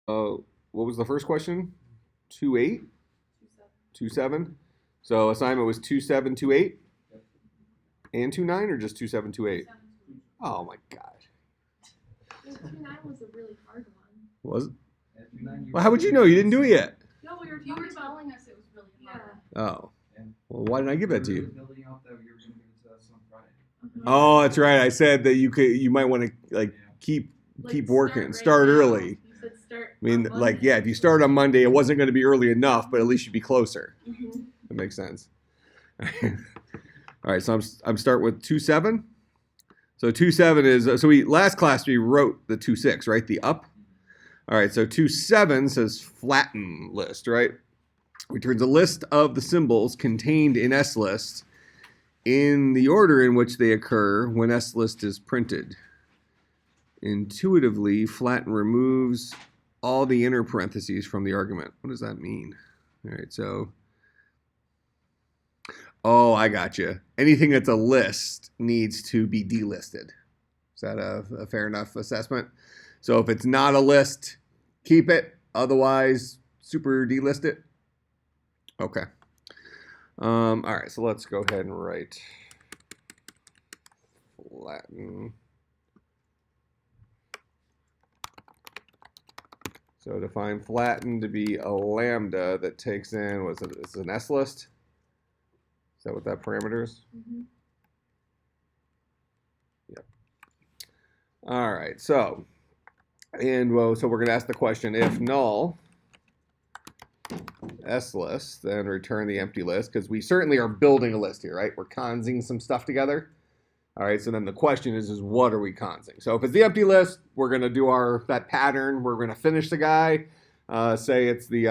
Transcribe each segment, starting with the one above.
What was the first question? 28? 27? So assignment was 2728 and 29 or just 2728? Oh my god. 29 was a really hard one. Was it? Well, how would you know? You didn't do it yet. No, you were telling us it was really hard. Oh. Well, why didn't I give that to you? Building out that you're going to give it to us on Friday. Oh, that's right. I said that you might want to keep working, start early. You said start. I mean, if you start on Monday, it wasn't going to be early enough, but at least you'd be closer. Mm-hmm. That makes sense. All right, so I'm starting with 2.7. So 2.7 is last class we wrote the 2.6, right? The up. All right, so 2.7 says flatten list, right? Returns a list of the symbols contained in S-list in the order in which they occur when S-list is printed. Intuitively, flatten removes all the inner parentheses from the argument. What does that mean? All right, so, I got you. Anything that's a list needs to be delisted. Is that a fair enough assessment? So if it's not a list, keep it. Otherwise, super delist it. Okay. All right, so let's go ahead and write flatten. So define flatten to be a lambda that takes in, it's an S list? Is that what that parameter is? Mm-hmm. Yep. All right, so we're going to ask the question, if null S list, then return the empty list, because we certainly are building a list here, right? We're consing some stuff together. All right, so then the question is what are we consing? So if it's the empty list, we're going to do that pattern. We're going to finish the guy. Say it's we're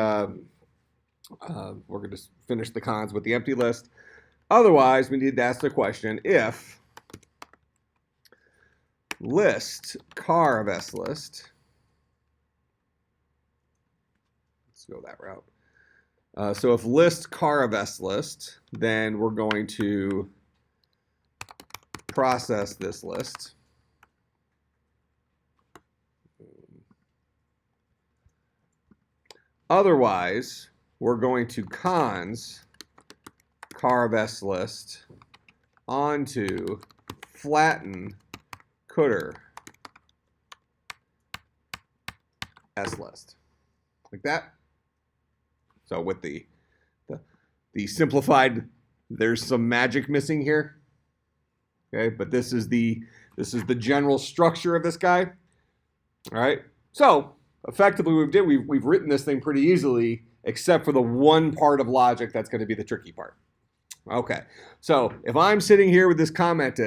going to finish the cons with the empty list. Otherwise, we need to ask the question, if list car of S list, let's go that route. So if list car of S list, then we're going to process this list. Otherwise, we're going to cons car of S list onto flatten cdr S list. Like that. So with the simplified, there's some magic missing here. Okay, but this is the general structure of this guy. All right. So effectively, we've written this thing pretty easily, except for the one part of logic that's going to be the tricky part. Okay. So if I'm sitting here with this comment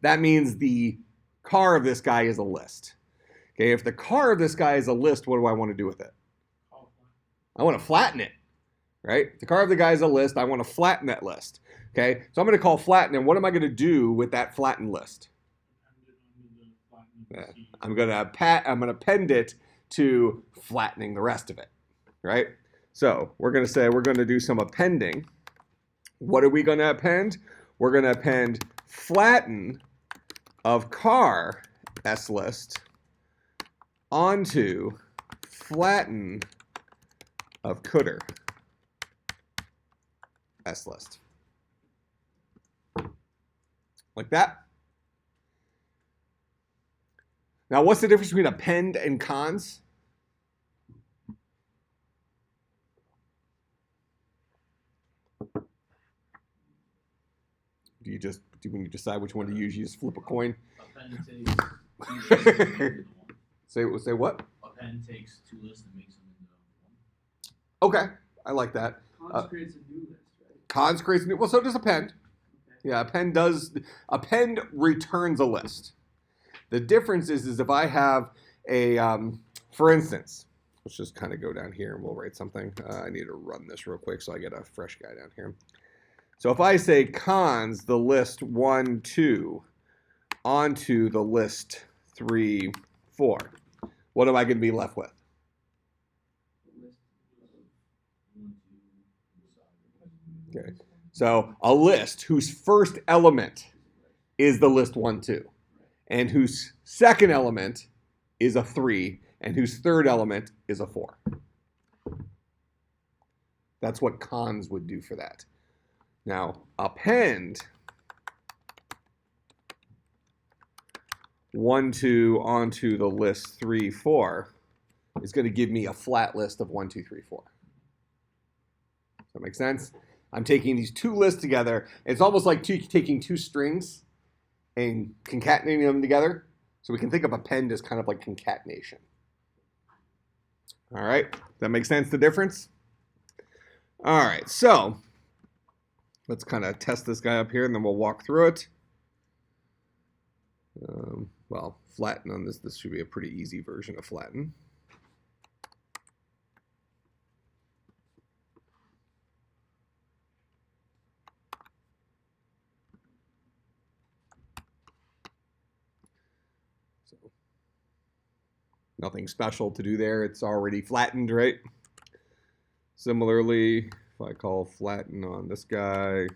that means the car of this guy is a list. Okay. If the car of this guy is a list, what do I want to do with it? I want to flatten it. Right? If the car of the guy is a list, I want to flatten that list. Okay, so I'm going to call flatten, and what am I going to do with that flattened list? I'm going to append it to flattening the rest of it, right? So we're going to say we're going to do some appending. What are we going to append? We're going to append flatten of car S list onto flatten of cdr S list. Like that. Now, what's the difference between append and cons? When you decide which one to use, you just flip a coin? Say what? Append takes two lists and makes them into one. Okay, I like that. Cons creates a new list, right? Cons creates a new. Well, so does append. Okay. Yeah, append returns a list. The difference is if I have for instance, let's just kind of go down here and we'll write something. I need to run this real quick so I get a fresh guy down here. So if I say cons the list 1, 2 onto the list 3, 4, what am I going to be left with? Okay. So a list whose first element is the list 1, 2, and whose second element is a 3, and whose third element is a 4. That's what cons would do for that. Now, append 1, 2 onto the list 3, 4 is going to give me a flat list of 1, 2, 3, 4. Does that make sense? I'm taking these two lists together. It's almost like taking two strings and concatenating them together. So we can think of append as kind of like concatenation. All right, that makes sense, the difference? All right, so let's kind of test this guy up here and then we'll walk through it. Well, flatten on this. This should be a pretty easy version of flatten. So, nothing special to do there. It's already flattened, right? Similarly, if I call flatten on this guy,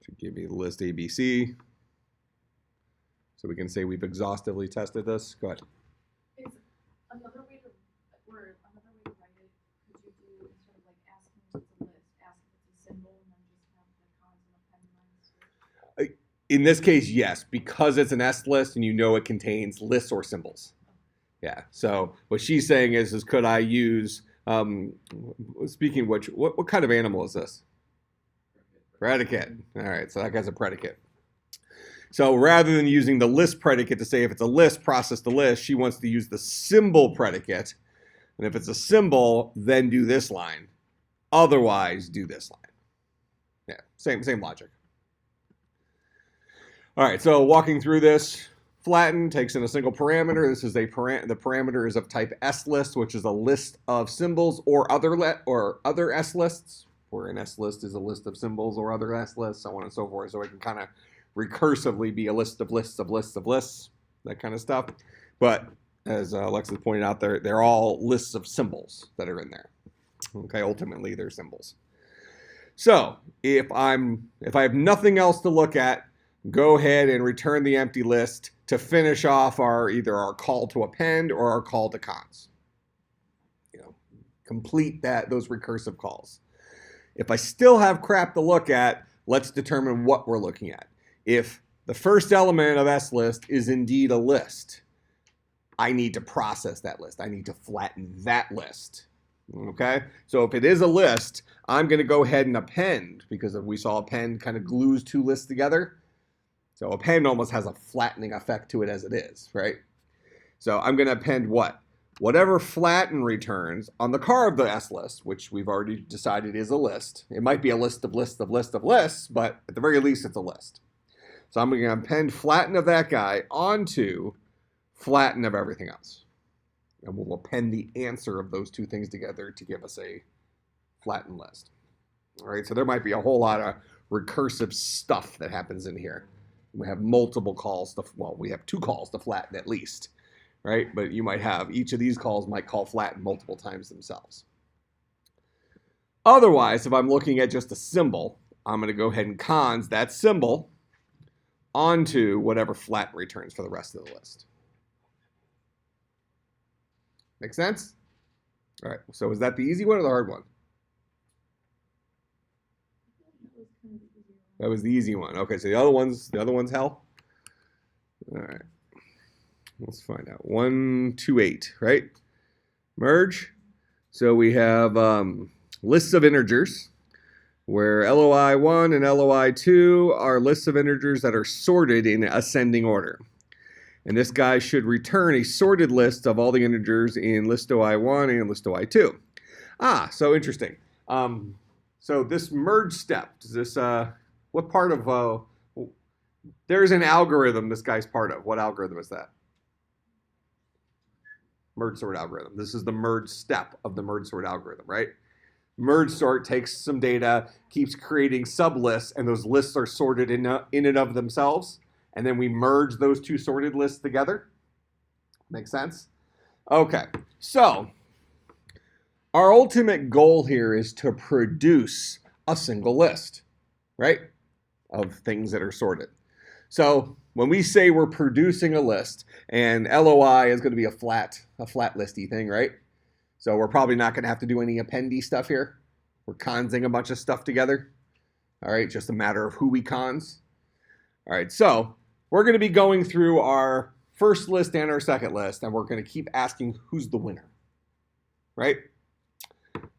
should give me the list ABC. So we can say we've exhaustively tested this. Go ahead. Is another way to write it, could you do instead of like asking if it's a list, ask if it's a symbol, and then just have the cons and append lines? In this case, yes, because it's an S list and you know it contains lists or symbols. Yeah, so what she's saying is could I use, speaking of which, what kind of animal is this? Predicate. All right, so that guy's a predicate. So rather than using the list predicate to say if it's a list, process the list, she wants to use the symbol predicate. And if it's a symbol, then do this line. Otherwise, do this line. Yeah, same logic. All right, so walking through this, flatten takes in a single parameter. This is the parameter is of type S list, which is a list of symbols or other S lists, where an S list is a list of symbols or other S lists, so on and so forth. So it can kind of recursively be a list of lists of lists of lists, that kind of stuff. But as Alexis pointed out, they're all lists of symbols that are in there. Okay, ultimately they're symbols. So if I have nothing else to look at, go ahead and return the empty list to finish off either our call to append or our call to cons. Complete those recursive calls. If I still have crap to look at, let's determine what we're looking at. If the first element of S list is indeed a list, I need to process that list. I need to flatten that list. Okay, so if it is a list, I'm going to go ahead and append, because we saw append kind of glues two lists together. So append almost has a flattening effect to it as it is, right? So I'm going to append what? Whatever flatten returns on the car of the S list, which we've already decided is a list. It might be a list of lists of lists of lists, but at the very least it's a list. So I'm going to append flatten of that guy onto flatten of everything else. And we'll append the answer of those two things together to give us a flattened list. All right, so there might be a whole lot of recursive stuff that happens in here. We have multiple calls we have 2 calls to flatten at least, right? But you might have, each of these calls might call flatten multiple times themselves. Otherwise, if I'm looking at just a symbol, I'm going to go ahead and cons that symbol onto whatever flatten returns for the rest of the list. Make sense? All right, so is that the easy one or the hard one? That was the easy one. Okay, so the other one's hell? All right. Let's find out. 1, 2, 8, right? Merge. So we have lists of integers, where LOI1 and LOI2 are lists of integers that are sorted in ascending order. And this guy should return a sorted list of all the integers in list OI1 and list OI2. So interesting. So this merge step, does this, what part of, there's an algorithm this guy's part of. What algorithm is that? Merge sort algorithm. This is the merge step of the merge sort algorithm, right? Merge sort takes some data, keeps creating sublists, and those lists are sorted in and of themselves. And then we merge those two sorted lists together. Make sense? Okay, so our ultimate goal here is to produce a single list, right, of things that are sorted. So when we say we're producing a list, and LOI is going to be a flat listy thing, right? So we're probably not going to have to do any appendy stuff here. We're consing a bunch of stuff together. All right, just a matter of who we cons. All right, so we're going to be going through our first list and our second list, and we're going to keep asking who's the winner, right?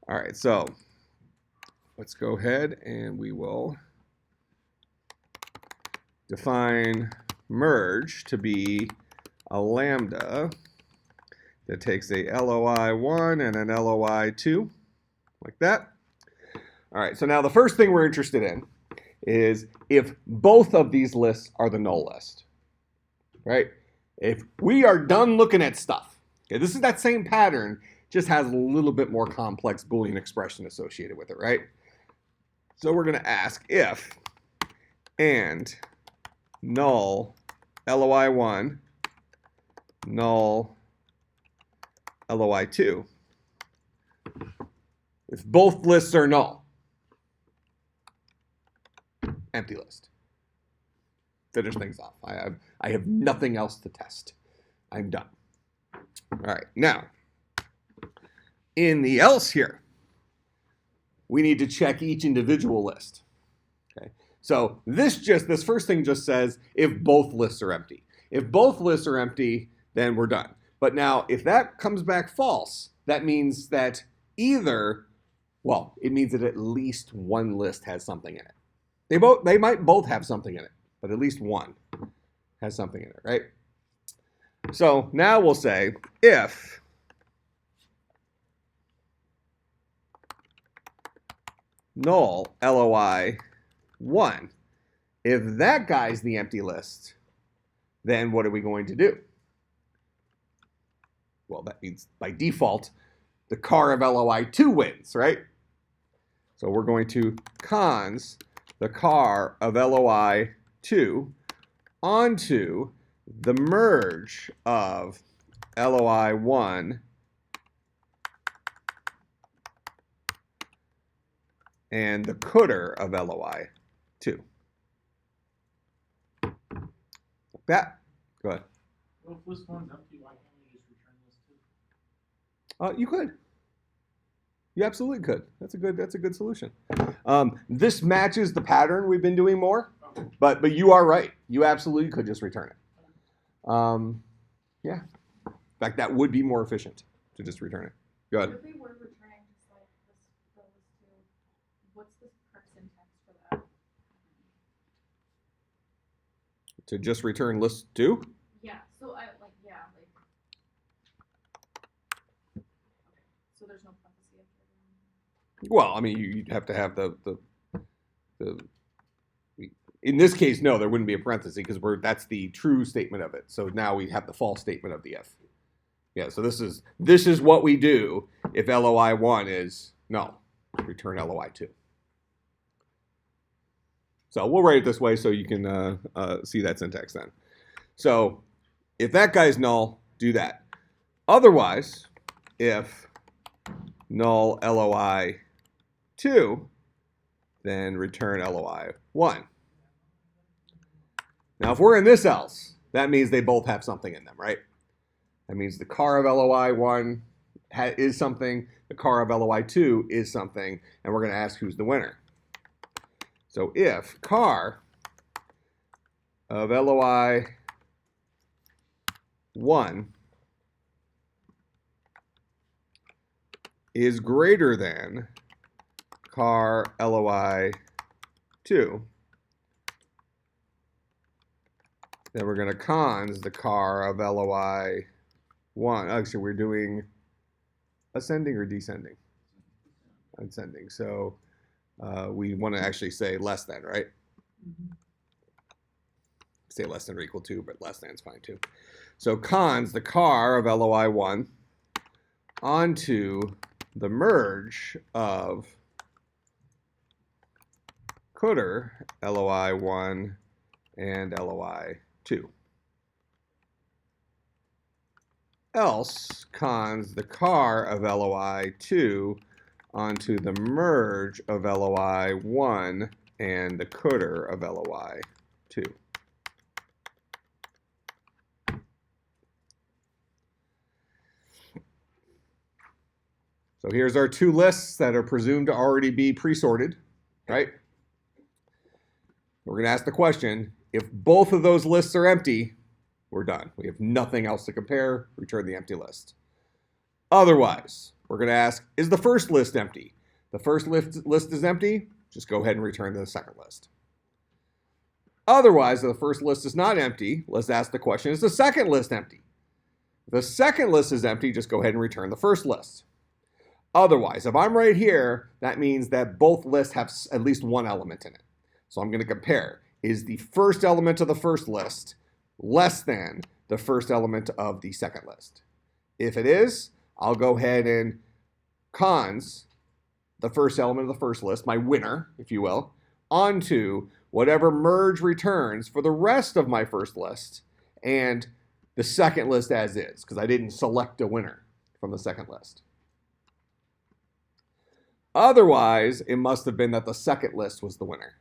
All right, so let's go ahead and we will define merge to be a lambda that takes a LOI1 and an LOI2, like that. All right, so now the first thing we're interested in is if both of these lists are the null list, right? If we are done looking at stuff, okay, this is that same pattern, just has a little bit more complex Boolean expression associated with it, right? So we're going to ask if and null LOI1, null LOI2, if both lists are null. Empty list. Finish things off. I have nothing else to test. I'm done. All right, now, in the else here, we need to check each individual list. Okay, so this first thing just says if both lists are empty. If both lists are empty, then we're done. But now, if that comes back false, that means that it means that at least one list has something in it. They might both have something in it, but at least one has something in it, right? So now we'll say if null LOI1, if that guy's the empty list, then what are we going to do? Well, that means by default, the car of LOI2 wins, right? So we're going to cons the car of LOI2 onto the merge of LOI1 and the cooter of LOI2. Like that. Go ahead. Well, if list one's empty, why can't we just return list two? You could. You absolutely could. That's a good solution. This matches the pattern we've been doing more, but you are right. You absolutely could just return it. Yeah. In fact, that would be more efficient to just return it. Go ahead. What if we were returning just like the list two? What's the correct syntax for that? To just return list 2? Yeah. So so there's no parenthesis after Well, I mean, you'd have to have the in this case, no, there wouldn't be a parenthesis because that's the true statement of it. So now we have the false statement of the if. Yeah, so this is what we do if LOI1 is null. Return LOI2. So we'll write it this way so you can see that syntax then. So if that guy's null, do that. Otherwise, if null LOI2, then return LOI1. Now, if we're in this else, that means they both have something in them, right? That means the car of LOI1 is something, the car of LOI2 is something, and we're going to ask who's the winner. So if car of LOI1 is greater than car LOI2, then we're going to cons the car of LOI1. Actually, we're doing ascending or descending? Ascending. So we want to actually say less than, right? Mm-hmm. Say less than or equal to, but less than is fine too. So cons the car of LOI1 onto the merge of cooter LOI1 and LOI2. Else cons the car of LOI2 onto the merge of LOI 1 and the cdr of LOI 2. So here's our two lists that are presumed to already be pre-sorted, right? We're going to ask the question, if both of those lists are empty, we're done. We have nothing else to compare, return the empty list. Otherwise, we're going to ask, is the first list empty? The first list is empty, just go ahead and return the second list. Otherwise, if the first list is not empty, let's ask the question, is the second list empty? If the second list is empty, just go ahead and return the first list. Otherwise, if I'm right here, that means that both lists have at least one element in it. So I'm going to compare. Is the first element of the first list less than the first element of the second list? If it is, I'll go ahead and cons the first element of the first list, my winner, if you will, onto whatever merge returns for the rest of my first list and the second list as is, because I didn't select a winner from the second list. Otherwise, it must have been that the second list was the winner.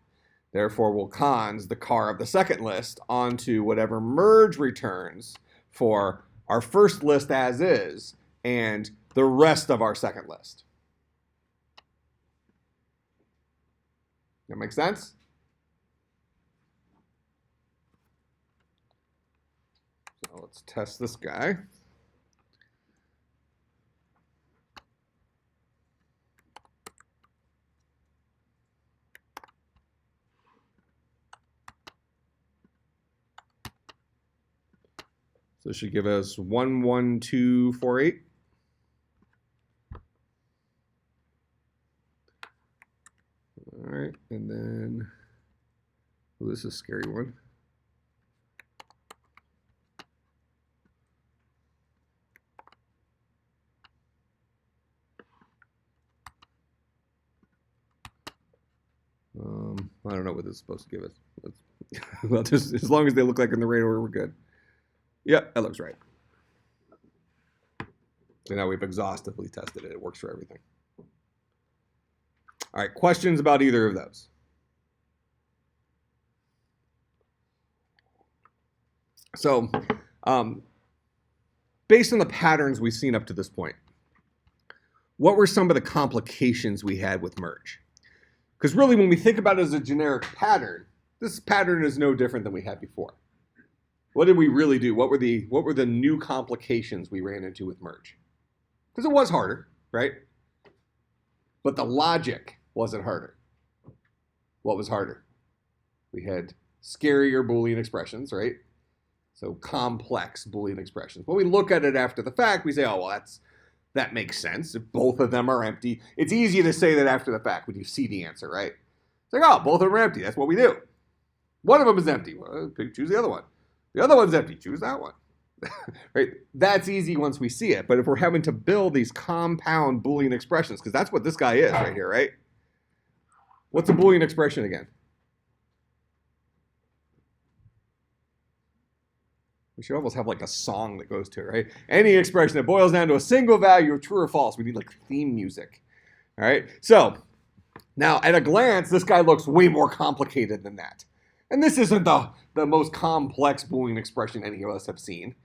Therefore, we'll cons the car of the second list onto whatever merge returns for our first list as is and the rest of our second list. That make sense? So let's test this guy. So it should give us 11248. All right, and then, oh, this is a scary one. I don't know what this is supposed to give us. Well, just as long as they look like in the right order, we're good. Yep, that looks right. So now we've exhaustively tested it. It works for everything. All right, questions about either of those? So, based on the patterns we've seen up to this point, what were some of the complications we had with merge? Because really, when we think about it as a generic pattern, this pattern is no different than we had before. What did we really do? What were the new complications we ran into with merge? Because it was harder, right? But the logic wasn't harder. What was harder? We had scarier Boolean expressions, right? So complex Boolean expressions. When we look at it after the fact, we say, oh, well, that makes sense. If both of them are empty, it's easy to say that after the fact when you see the answer, right? It's like, oh, both of them are empty. That's what we do. One of them is empty. Well, choose the other one. The other one's empty. Choose that one. Right? That's easy once we see it. But if we're having to build these compound Boolean expressions, because that's what this guy is right here, right? What's a Boolean expression again? We should almost have like a song that goes to it, right? Any expression that boils down to a single value of true or false. We need like theme music. All right? So now at a glance, this guy looks way more complicated than that. And this isn't the most complex Boolean expression any of us have seen.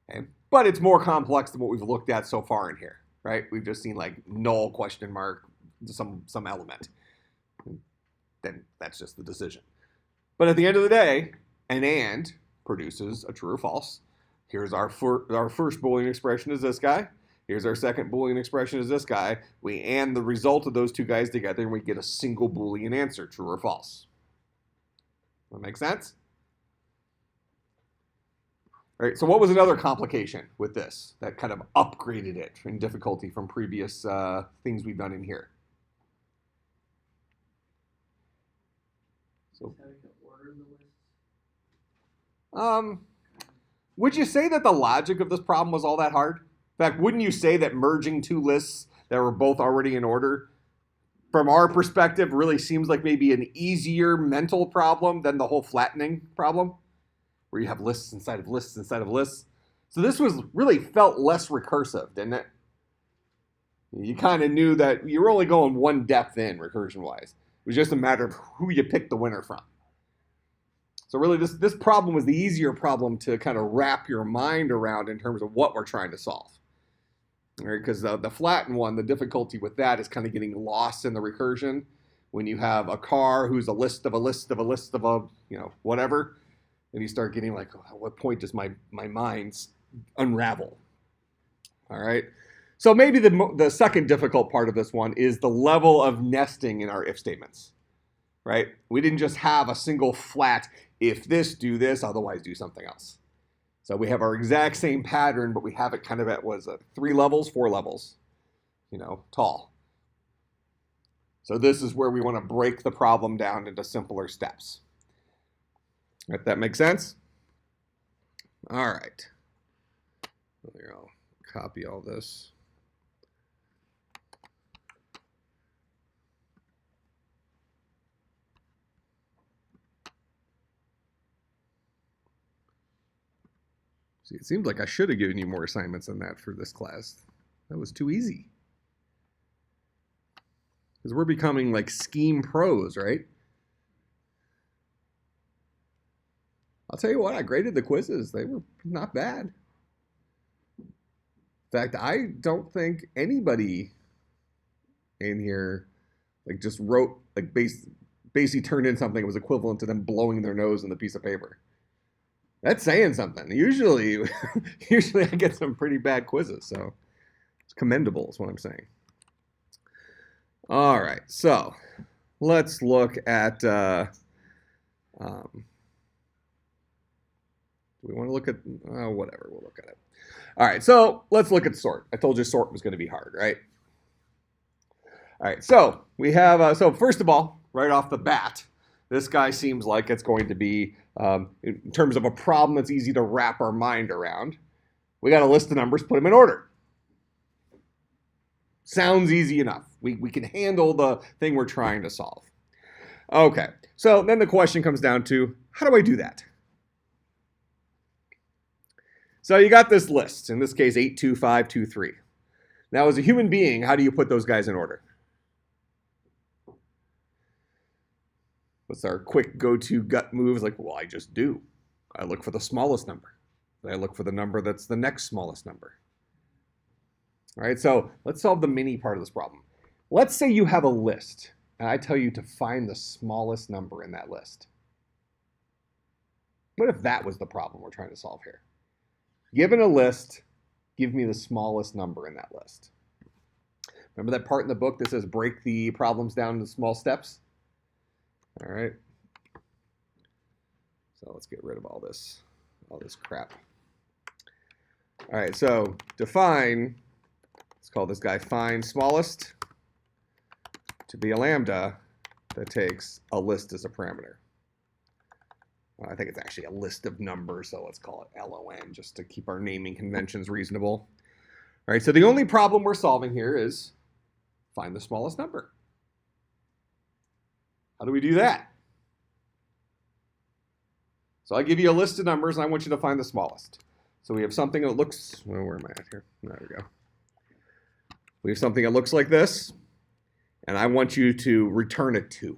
Okay? But it's more complex than what we've looked at so far in here, right? We've just seen like null, question mark, some element. Then that's just the decision. But at the end of the day, an AND produces a true or false. Here's our first Boolean expression is this guy. Here's our second Boolean expression is this guy. We AND the result of those two guys together and we get a single Boolean answer, true or false. That make sense? All right, so what was another complication with this that kind of upgraded it in difficulty from previous things we've done in here? So, Having to order the lists. would you say that the logic of this problem was all that hard? In fact, wouldn't you say that merging two lists that were both already in order, from our perspective, really seems like maybe an easier mental problem than the whole flattening problem, where you have lists inside of lists inside of lists? So this was really felt less recursive, didn't it? You kind of knew that you were only going one depth in recursion-wise. It was just a matter of who you picked the winner from. So really, this problem was the easier problem to kind of wrap your mind around in terms of what we're trying to solve. Right? Because the flatten one, the difficulty with that is kind of getting lost in the recursion. When you have a car who's a list of a list of a list of a, whatever, and you start getting like, oh, at what point does my mind unravel? All right. So maybe the second difficult part of this one is the level of nesting in our if statements, right? We didn't just have a single flat, if this, do this, otherwise do something else. So we have our exact same pattern, but we have it kind of at, 3 levels, 4 levels, tall. So this is where we want to break the problem down into simpler steps. If that makes sense? All right. Here, I'll copy all this. See, it seems like I should have given you more assignments than that for this class. That was too easy. Because we're becoming like scheme pros, right? I'll tell you what, I graded the quizzes. They were not bad. In fact, I don't think anybody in here like just wrote, like basically turned in something that was equivalent to them blowing their nose in the piece of paper. That's saying something. Usually I get some pretty bad quizzes, so it's commendable is what I'm saying. All right, so let's look at, do we want to look at, whatever, we'll look at it. All right, so let's look at sort. I told you sort was going to be hard, right? All right, so we have, so first of all, right off the bat, this guy seems like it's going to be, in terms of a problem that's easy to wrap our mind around, we got a list of numbers, put them in order. Sounds easy enough. We can handle the thing we're trying to solve. Okay, so then the question comes down to, how do I do that? So you got this list, in this case 8, 2, 5, 2, 3. Now as a human being, how do you put those guys in order? What's our quick go-to gut move? Is like, well, I just do. I look for the smallest number. I look for the number that's the next smallest number. All right, so let's solve the mini part of this problem. Let's say you have a list, and I tell you to find the smallest number in that list. What if that was the problem we're trying to solve here? Given a list, give me the smallest number in that list. Remember that part in the book that says break the problems down into small steps? All right. So let's get rid of all this crap. All right, so define, let's call this guy find smallest to be a lambda that takes a list as a parameter. I think it's actually a list of numbers, so let's call it LON just to keep our naming conventions reasonable. All right, so the only problem we're solving here is find the smallest number. How do we do that? So I give you a list of numbers, and I want you to find the smallest. So we have something that looks, well, where am I at here? There we go. We have something that looks like this, and I want you to return a 2.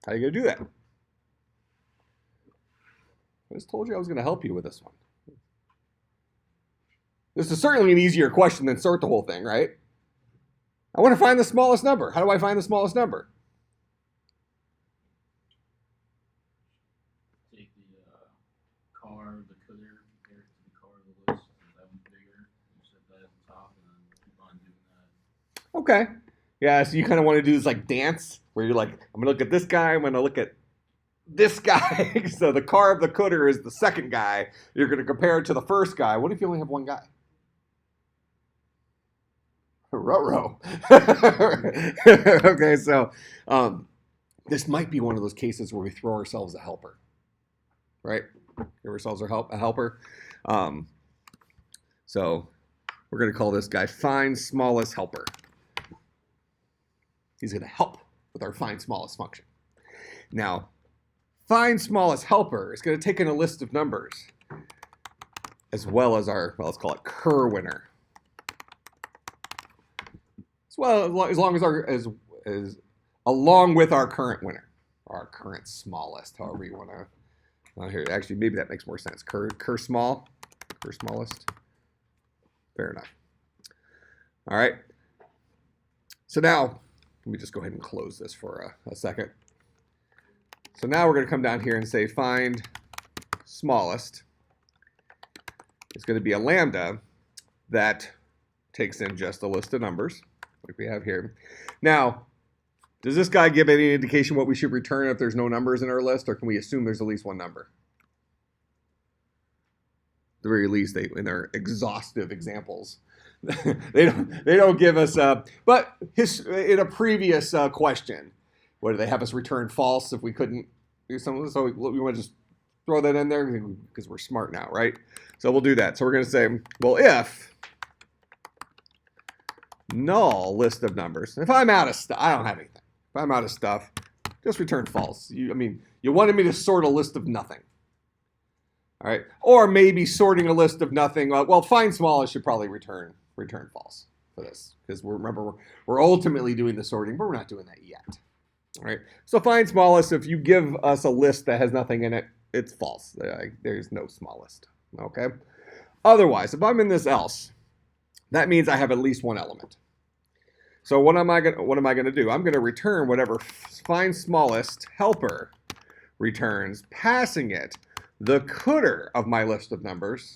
How are you going to do that? I just told you I was going to help you with this one. This is certainly an easier question than sort the whole thing, right? I want to find the smallest number. How do I find the smallest number? Take the car, the cutter, compare it to the car of the list, and that one's bigger. You set that at the top, and then keep on doing that. Okay. Yeah, so you kind of want to do this like dance, where you're like, I'm going to look at this guy, I'm going to look at this guy. So the car of the cutter is the second guy. You're going to compare it to the first guy. What if you only have one guy? Ruh-roh. Okay, so this might be one of those cases where we throw ourselves a helper, right? Give ourselves a helper. So we're going to call this guy find smallest helper. He's going to help with our find smallest function. Now, find smallest helper is going to take in a list of numbers as well as our, well, let's call it cur winner. As long as our, as along with our current winner, or our current smallest, however you want to, here, actually, maybe that makes more sense. Cur smallest. Fair enough. All right. So now, let me just go ahead and close this for a second. So now we're going to come down here and say find smallest. It's going to be a lambda that takes in just a list of numbers, like we have here. Now, does this guy give any indication what we should return if there's no numbers in our list, or can we assume there's at least one number? At the very least, in their exhaustive examples, they don't give us. But in a previous question, what did they have us return false if we couldn't do something? So we want to just throw that in there because we're smart now, right? So we'll do that. So we're going to say, well, if null list of numbers. If I'm out of stuff, I don't have anything. If I'm out of stuff, just return false. You wanted me to sort a list of nothing. All right, or maybe sorting a list of nothing. Well, find smallest should probably return false for this because we're ultimately doing the sorting, but we're not doing that yet. All right, so find smallest. If you give us a list that has nothing in it, it's false. There's no smallest. Okay. Otherwise, if I'm in this else, that means I have at least one element. So what am I going to do? I'm going to return whatever find smallest helper returns, passing it the cdr of my list of numbers,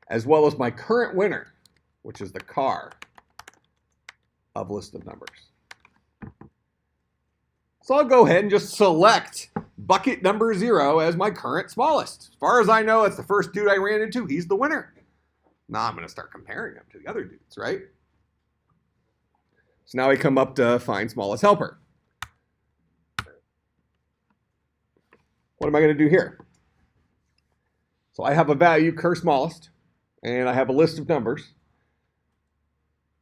as well as my current winner, which is the car of list of numbers. So I'll go ahead and just select bucket number 0 as my current smallest. As far as I know, it's the first dude I ran into. He's the winner. Now I'm going to start comparing him to the other dudes, right? So now we come up to find smallest helper. What am I going to do here? So I have a value, cur smallest, and I have a list of numbers.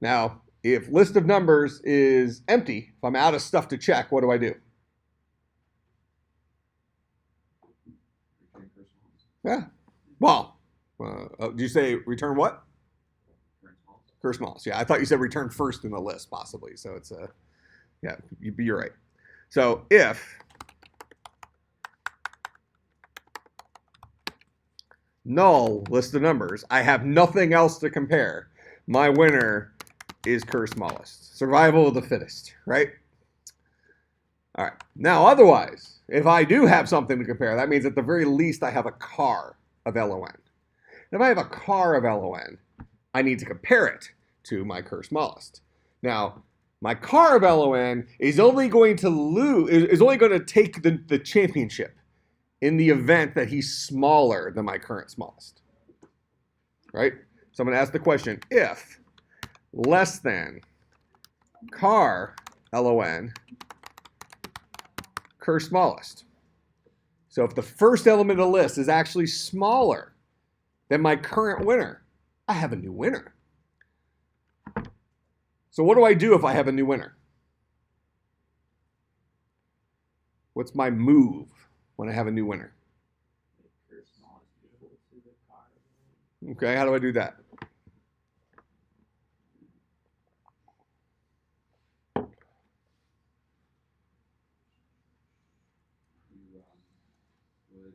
Now, if list of numbers is empty, if I'm out of stuff to check, what do I do? Yeah. Well, do you say return what? Cur smallest. Yeah, I thought you said return first in the list, possibly. So it's yeah, you're right. So if null list of numbers, I have nothing else to compare. My winner is cur smallest. Survival of the fittest, right? All right. Now, otherwise, if I do have something to compare, that means at the very least I have a car of LON. If I have a car of LON, I need to compare it to my cur smallest. Now, my car of LON is only going to take the championship in the event that he's smaller than my current smallest, right? So I'm going to ask the question, if less than car LON cur smallest. So if the first element of the list is actually smaller than my current winner, I have a new winner. So what do I do if I have a new winner? What's my move when I have a new winner? Okay, how do I do that? You would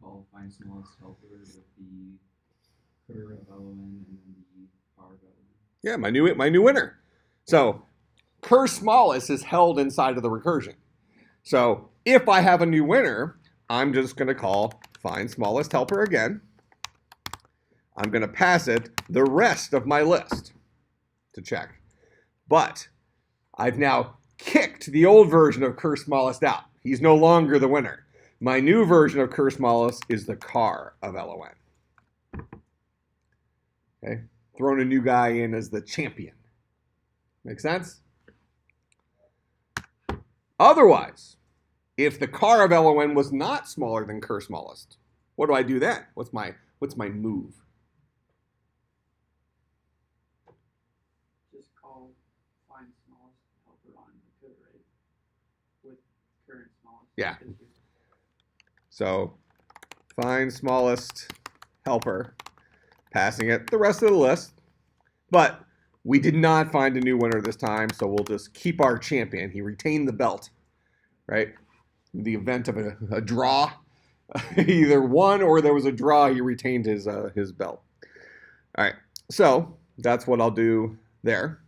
call find smallest helper with the cdr of LON and then the car of LON. Yeah, my new winner. So cur smallest is held inside of the recursion. So if I have a new winner, I'm just going to call find smallest helper again. I'm going to pass it the rest of my list to check. But I've now kicked the old version of cur smallest out. He's no longer the winner. My new version of cur smallest is the car of LON. Okay, thrown a new guy in as the champion. Make sense? Otherwise, if the car of LON was not smaller than cur smallest, what do I do then? What's my move? Just call find smallest helper on the code, right? With current smallest. Yeah. So find smallest helper, passing it the rest of the list. But we did not find a new winner this time, so we'll just keep our champion. He retained the belt, right? In the event of a draw, either won or there was a draw, he retained his belt. All right, so that's what I'll do there.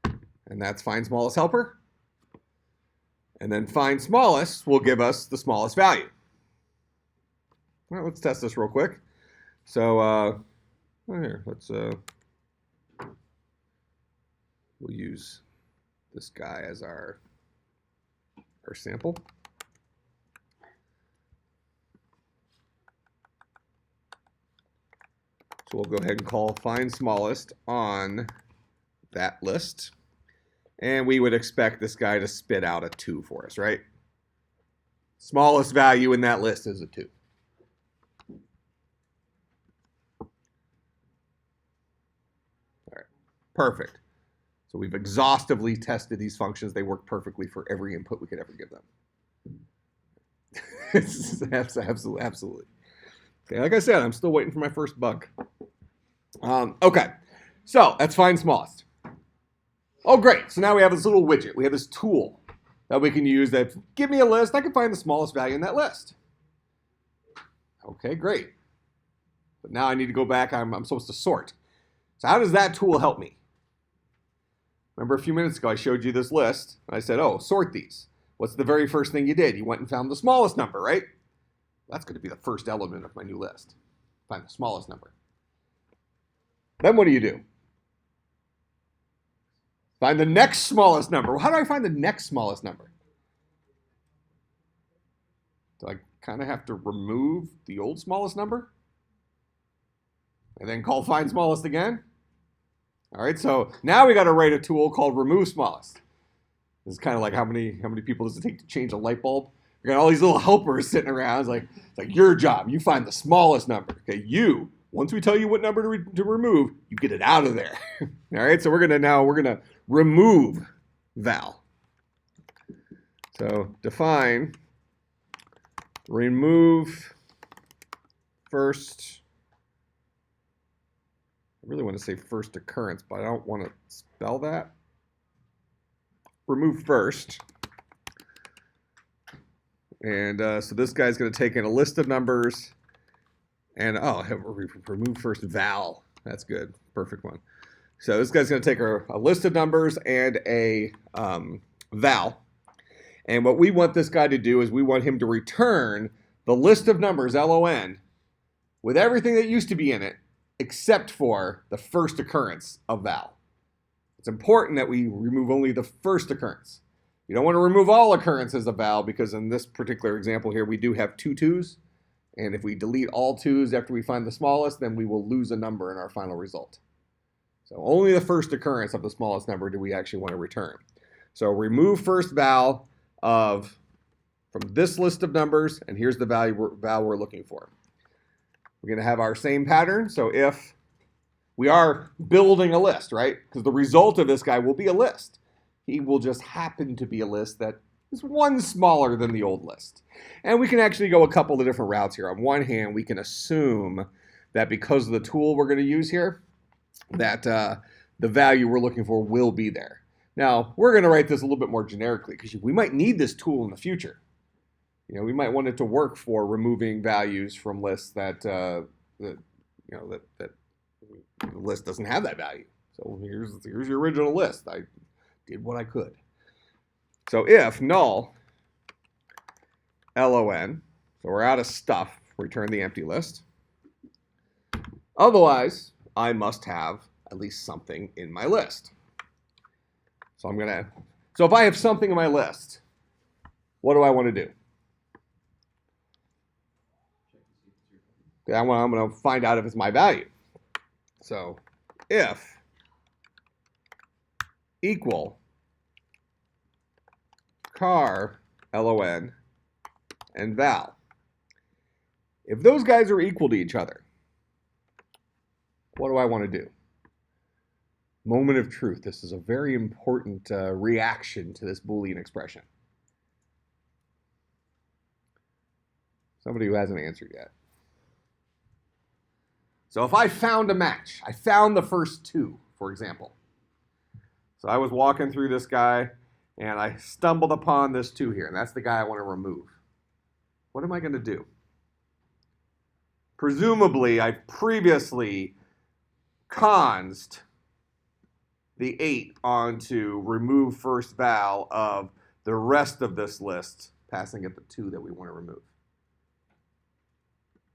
And that's find smallest helper. And then find smallest will give us the smallest value. All right, let's test this real quick. So here, let's we'll use this guy as our sample. So we'll go ahead and call find smallest on that list. And we would expect this guy to spit out a 2 for us, right? Smallest value in that list is a 2. All right, perfect. So we've exhaustively tested these functions. They work perfectly for every input we could ever give them. Absolutely. Okay, like I said, I'm still waiting for my first bug. Okay, so that's find smallest. Oh, great. So now we have this little widget. We have this tool that we can use that give me a list. I can find the smallest value in that list. Okay, great. But now I need to go back. I'm supposed to sort. So how does that tool help me? Remember a few minutes ago I showed you this list. And I said, oh, sort these. What's the very first thing you did? You went and found the smallest number, right? That's going to be the first element of my new list. Find the smallest number. Then what do? Find the next smallest number. Well, how do I find the next smallest number? Do I kind of have to remove the old smallest number? And then call find smallest again? All right, so now we got to write a tool called remove smallest. This is kind of like how many people does it take to change a light bulb? We got all these little helpers sitting around. It's like your job. You find the smallest number. Okay, once we tell you what number to remove, you get it out of there. All right, so we're gonna remove val. So define remove first. I really want to say first occurrence, but I don't want to spell that. Remove first. And so this guy's going to take in a list of numbers. And, remove first val. That's good. Perfect one. So this guy's going to take a list of numbers and a val. And what we want this guy to do is we want him to return the list of numbers, LON, with everything that used to be in it, except for the first occurrence of val. It's important that we remove only the first occurrence. You don't want to remove all occurrences of val because in this particular example here, we do have 2 2s. And if we delete all 2s after we find the smallest, then we will lose a number in our final result. So only the first occurrence of the smallest number do we actually want to return. So remove first val from this list of numbers, and here's the val we're looking for. We're going to have our same pattern. So if we are building a list, right? Because the result of this guy will be a list. He will just happen to be a list that is one smaller than the old list. And we can actually go a couple of different routes here. On one hand, we can assume that because of the tool we're going to use here, that the value we're looking for will be there. Now, we're going to write this a little bit more generically because we might need this tool in the future. We might want it to work for removing values from lists that the list doesn't have that value. So here's your original list. I did what I could. So if null LON, so we're out of stuff, return the empty list. Otherwise, I must have at least something in my list. So if I have something in my list, what do I want to do? Okay, I'm going to find out if it's my value. So if equal car LON and val. If those guys are equal to each other, what do I want to do? Moment of truth. This is a very important reaction to this Boolean expression. Somebody who hasn't answered yet. So if I found a match, I found the first two, for example. So I was walking through this guy, and I stumbled upon this 2 here, and that's the guy I want to remove. What am I going to do? Presumably, I've previously consed the 8 onto remove first val of the rest of this list, passing it the 2 that we want to remove.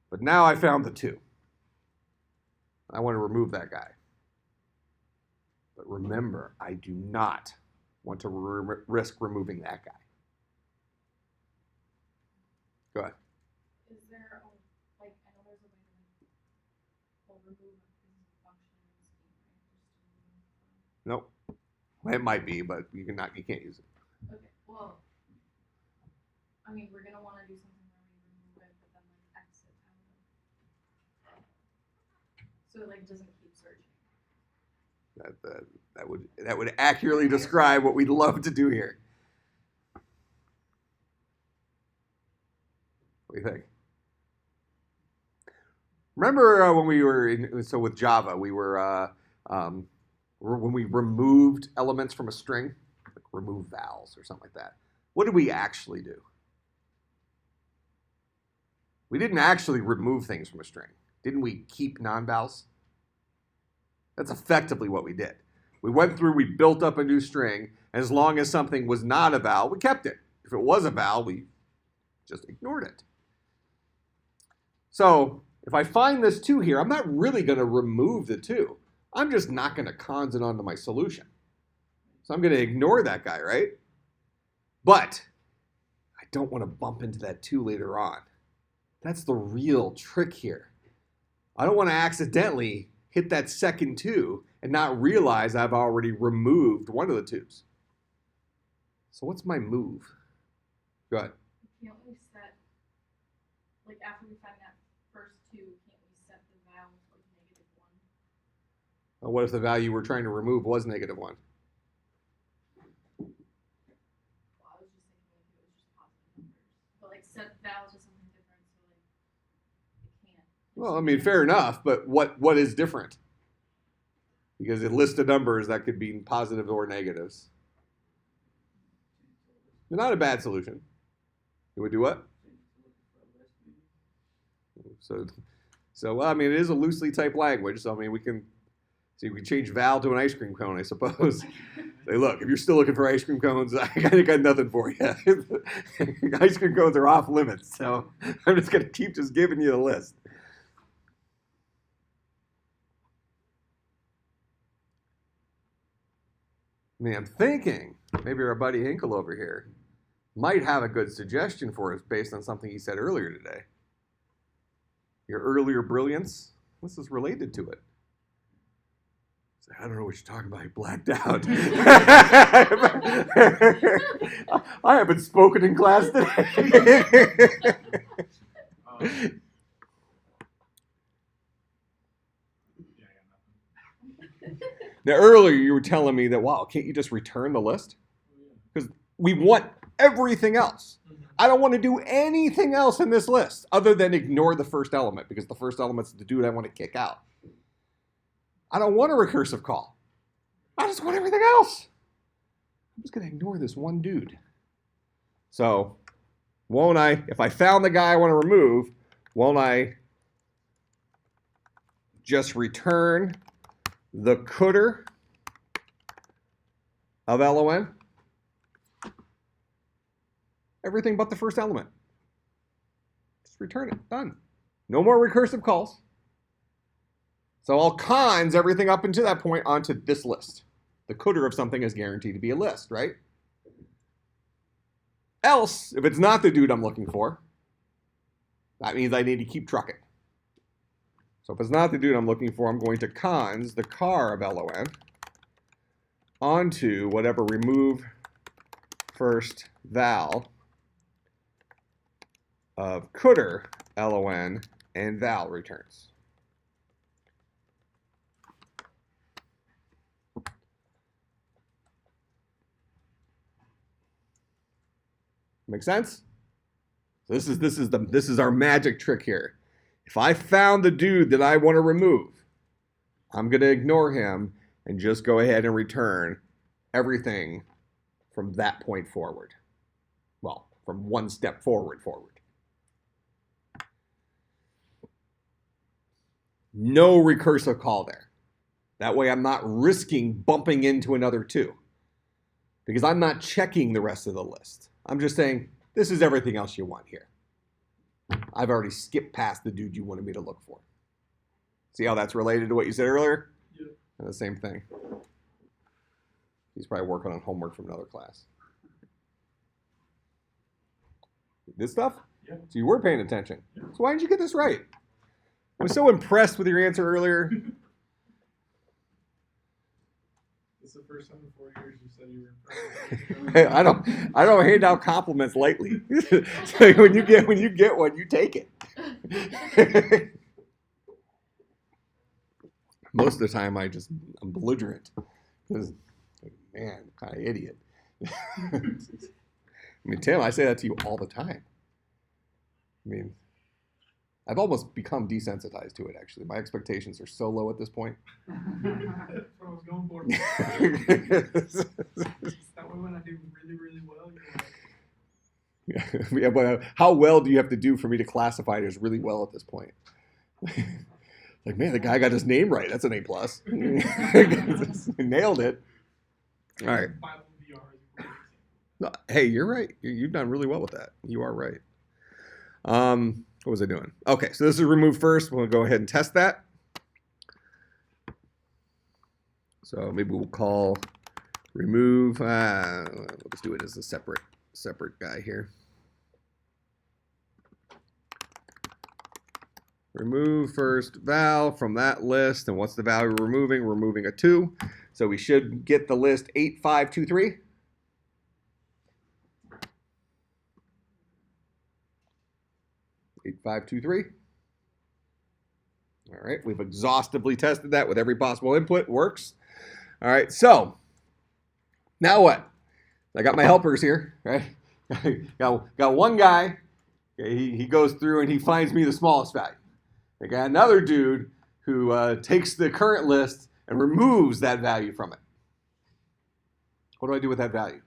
But now I found the 2. I want to remove that guy. But remember, I do not want to risk removing that guy. Go ahead. Is there a, like, I know there's a way to, like, well, remove things function in Steam, right? Nope. It might be, but you can't use it. Okay, well, I mean, we're gonna wanna do something where we remove it, but then like exit out of it. So it like doesn't keep searching. That would accurately describe what we'd love to do here. What do you think? Remember when we were with Java, we were when we removed elements from a string, like remove vowels or something like that. What did we actually do? We didn't actually remove things from a string. Didn't we keep non-vowels? That's effectively what we did. We went through, we built up a new string, and as long as something was not a vowel, we kept it. If it was a vowel, we just ignored it. So if I find this 2 here, I'm not really going to remove the 2. I'm just not going to cons it onto my solution. So I'm going to ignore that guy, right? But I don't want to bump into that 2 later on. That's the real trick here. I don't want to accidentally hit that second 2 and not realize I've already removed one of the 2s. So what's my move? Go ahead. Can't we set, like after we find that first 2, can't we set the val to like -1? Well, what if the value we're trying to remove was -1? Well, I was just thinking like it was just positive numbers. But like set val to something different so like it can't. Well, I mean, fair enough, but what is different? Because it lists the numbers that could be positive or negatives. Not a bad solution. You would do what? So well, I mean, it is a loosely typed language, so I mean, we can change val to an ice cream cone, I suppose. Say, look, if you're still looking for ice cream cones, I got nothing for you. Ice cream cones are off limits, so I'm just gonna keep just giving you the list. I mean, I'm thinking maybe our buddy Hinkle over here might have a good suggestion for us based on something he said earlier today. Your earlier brilliance, this is related to it. So, I don't know what you're talking about. He blacked out. I haven't spoken in class today. Now, earlier you were telling me that, wow, can't you just return the list? Because we want everything else. I don't want to do anything else in this list other than ignore the first element because the first element's the dude I want to kick out. I don't want a recursive call. I just want everything else. I'm just going to ignore this one dude. So, won't I, if I found the guy I want to remove, won't I just return the cooter of LON? Everything but the first element. Just return it. Done. No more recursive calls. So I'll cons everything up until that point onto this list. The cooter of something is guaranteed to be a list, right? Else, if it's not the dude I'm looking for, that means I need to keep trucking. So if it's not the dude I'm looking for, I'm going to cons the car of LON onto whatever remove first val of cooter LON and val returns. Make sense? This is our magic trick here. If I found the dude that I want to remove, I'm going to ignore him and just go ahead and return everything from that point forward. Well, from one step forward. No recursive call there. That way I'm not risking bumping into another 2. Because I'm not checking the rest of the list. I'm just saying, this is everything else you want here. I've already skipped past the dude you wanted me to look for. See how that's related to what you said earlier? Yeah. And the same thing. He's probably working on homework from another class. This stuff? Yeah. So you were paying attention. Yeah. So why didn't you get this right? I was so impressed with your answer earlier. It's the first time in 4 years you said you were impressed. I don't hand out compliments lightly. So when you get one, you take it. Most of the time, I'm belligerent because, man, I'm kind of idiot. I mean, Tim, I say that to you all the time. I mean, I've almost become desensitized to it, actually. My expectations are so low at this point. That's what I was going for. That way when I do really, really well, you're like, Yeah, but how well do you have to do for me to classify it as really well at this point? Like, man, the guy got his name right. That's an A+. Nailed it. All right. Bible VR is No, hey, you're right. You've done really well with that. You are right. What was I doing? Okay, so this is remove first. We'll go ahead and test that. So maybe we'll call remove. Let's do it as a separate guy here. Remove first val from that list. And what's the value we're removing? We're removing a 2. So we should get the list 8523. All right, we've exhaustively tested that with every possible input. Works. All right, so now what? I got my helpers here, right? got one guy. He goes through and he finds me the smallest value. I got another dude who takes the current list and removes that value from it. What do I do with that value?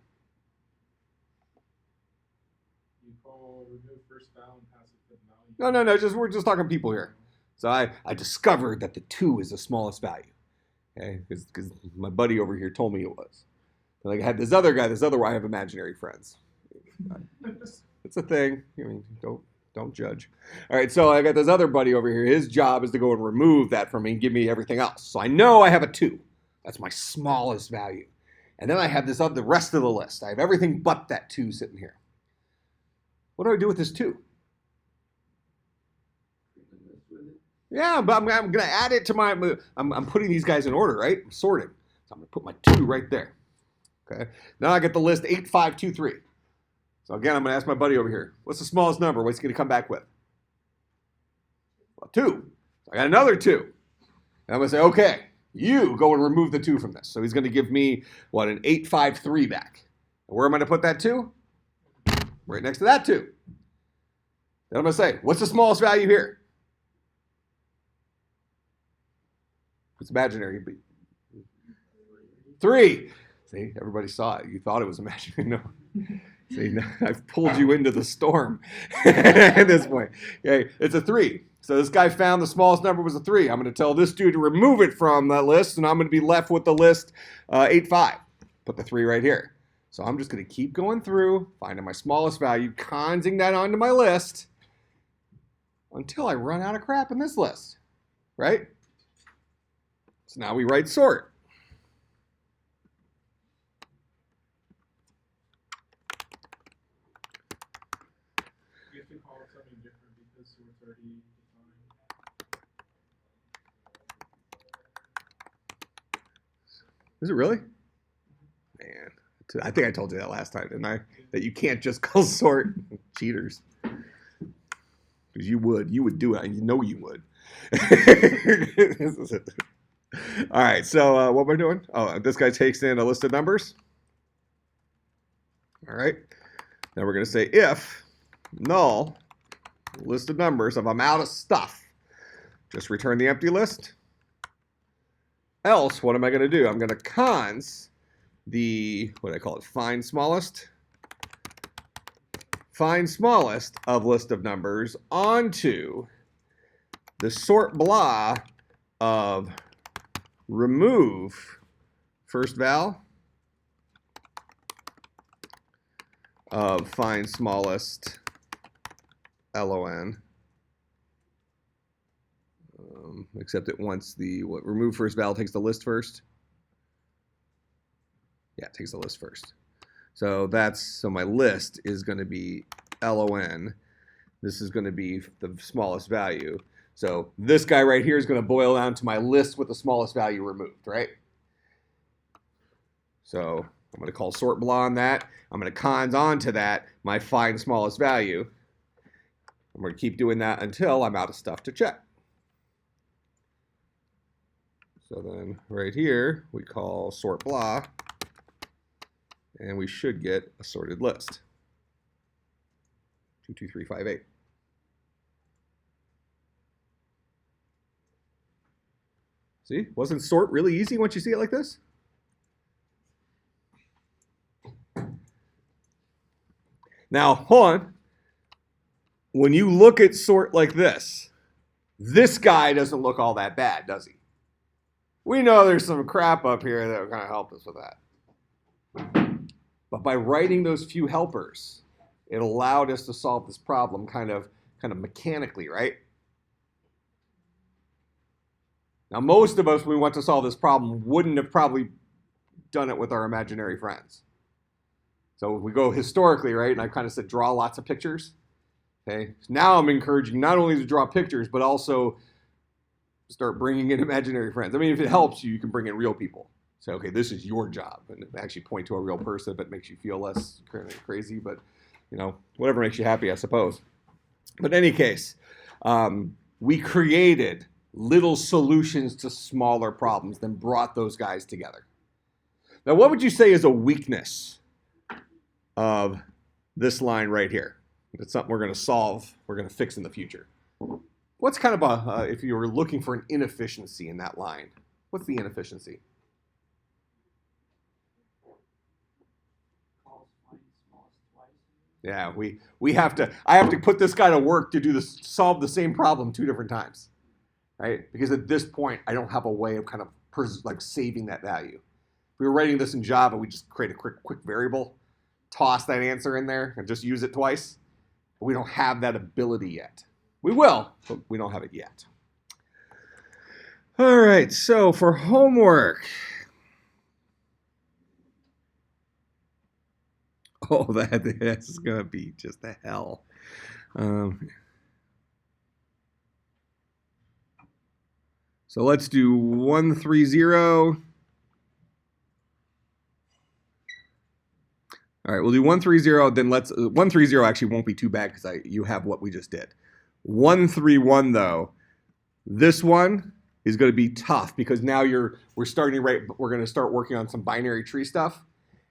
you call remove first val and pass it to the value. No. We're just talking people here. So I discovered that the 2 is the smallest value. Okay, because my buddy over here told me it was. And I had this other guy. I have imaginary friends. It's a thing. I mean, don't judge. All right, so I got this other buddy over here. His job is to go and remove that from me and give me everything else. So I know I have a 2. That's my smallest value. And then I have the rest of the list. I have everything but that 2 sitting here. What do I do with this 2? Yeah, but I'm going to add it to my. I'm putting these guys in order, right? I'm sorting. So I'm going to put my 2 right there. Okay. Now I get the list 8523. So again, I'm going to ask my buddy over here. What's the smallest number? What's he going to come back with? Well, 2. So I got another 2. And I'm going to say, okay, you go and remove the 2 from this. So he's going to give me, what, an 853 back. And where am I going to put that 2? Right next to that 2. Then I'm going to say, what's the smallest value here? It's imaginary. 3. See, everybody saw it. You thought it was imaginary. No. See, I've pulled you into the storm at this point. Okay, it's a 3. So this guy found the smallest number was a 3. I'm going to tell this dude to remove it from that list, and I'm going to be left with the list 85. Put the 3 right here. So I'm just going to keep going through, finding my smallest value, consing that onto my list until I run out of crap in this list, right? So now we write sort. You have to call it something different because sort's already defined. Is it really? Man, I think I told you that last time, didn't I? That you can't just call sort. Cheaters. Because you would do it. You know you would. All right, so what am I doing? Oh, this guy takes in a list of numbers. All right. Now we're going to say if null list of numbers. If I'm out of stuff, just return the empty list. Else, what am I going to do? I'm going to cons the, what do I call it, find smallest of list of numbers onto the sort blah of remove first val of find smallest LON. Except it wants the remove first val takes the list first. Yeah, it takes the list first. So my list is going to be LON. This is going to be the smallest value. So this guy right here is going to boil down to my list with the smallest value removed, right? So I'm going to call sort blah on that. I'm going to cons onto that my find smallest value. I'm going to keep doing that until I'm out of stuff to check. So then right here, we call sort blah, and we should get a sorted list. 2, 2, 3, 5, 8. See, wasn't sort really easy once you see it like this? Now, hold on. When you look at sort like this guy doesn't look all that bad, does he? We know there's some crap up here that will kind of help us with that. But by writing those few helpers, it allowed us to solve this problem kind of mechanically, right? Now, most of us, when we want to solve this problem, wouldn't have probably done it with our imaginary friends. So if we go historically, right, and I kind of said draw lots of pictures. Okay, now I'm encouraging not only to draw pictures, but also start bringing in imaginary friends. I mean, if it helps you, you can bring in real people. Say, okay, this is your job, and actually point to a real person, but makes you feel less crazy. But you know, whatever makes you happy, I suppose. But in any case, we created little solutions to smaller problems, then brought those guys together. Now, what would you say is a weakness of this line right here? It's something we're going to solve, we're going to fix in the future. What's kind of if you were looking for an inefficiency in that line, what's the inefficiency? Yeah, I have to put this guy to work to solve the same problem 2 different times, right? Because at this point, I don't have a way of kind of saving that value. If we were writing this in Java, we just create a quick variable, toss that answer in there, and just use it twice. But we don't have that ability yet. We will, but we don't have it yet. All right, so for homework. Oh, that's going to be just the hell. So let's do 130. All right, we'll do 130. Then 130 actually won't be too bad because you have what we just did. 131 though, this one is going to be tough because now we're going to start working on some binary tree stuff.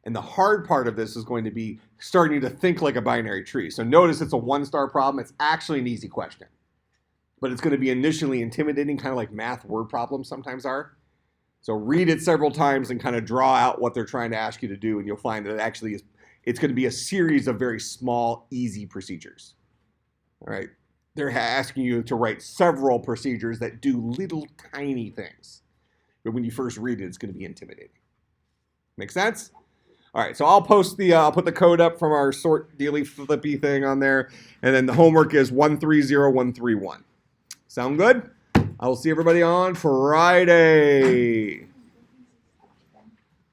And the hard part of this is going to be starting to think like a binary tree. So notice it's a 1-star problem. It's actually an easy question. But it's going to be initially intimidating, kind of like math word problems sometimes are. So read it several times and kind of draw out what they're trying to ask you to do, and you'll find that it's going to be a series of very small, easy procedures. All right? They're asking you to write several procedures that do little tiny things. But when you first read it, it's going to be intimidating. Make sense? All right, so I'll put the code up from our sort dealy flippy thing on there, and then the homework is 130131. Sound good? I will see everybody on Friday.